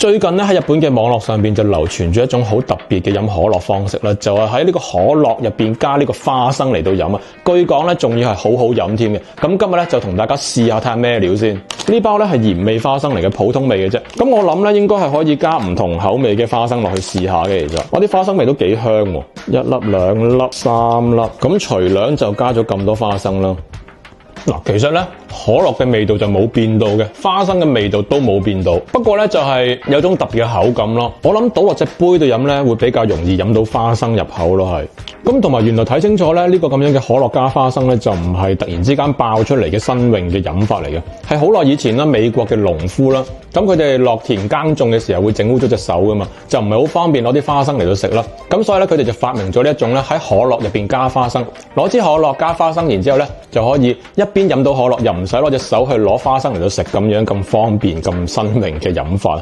最近咧喺日本嘅網絡上邊就流傳住一種好特別嘅飲可樂方式啦，就係喺呢個可樂入邊加呢個花生嚟到飲啊！據講咧仲要係好好飲添嘅。咁今日咧就同大家試下睇下咩料先。呢包咧係鹽味花生嚟嘅，普通味嘅啫。咁我諗咧應該係可以加唔同口味嘅花生落去試下嘅。其實我啲花生味都幾香喎，一粒、兩粒、三粒，咁除兩就加咗咁多花生啦。嗱，其實咧可樂嘅味道就冇變到嘅，花生嘅味道都冇變到，不過咧就係有種特別嘅口感咯。我諗倒落隻杯度飲咧會比較容易飲到花生入口咯，係。咁同埋原來睇清楚咧，呢個咁樣嘅可樂加花生咧就唔係突然之間爆出嚟嘅新穎嘅飲法嚟嘅，係好耐以前啦，美國嘅農夫啦，咁佢哋落田耕種嘅時候會整污咗隻手噶嘛，就唔係好方便攞啲花生嚟到食啦。咁所以咧佢哋就發明咗呢一種咧喺可樂入邊加花生，攞支可樂加花生，然之後咧就可以一邊飲到可樂，又唔使攞隻手去攞花生嚟到食，咁樣咁方便咁新穎嘅飲法。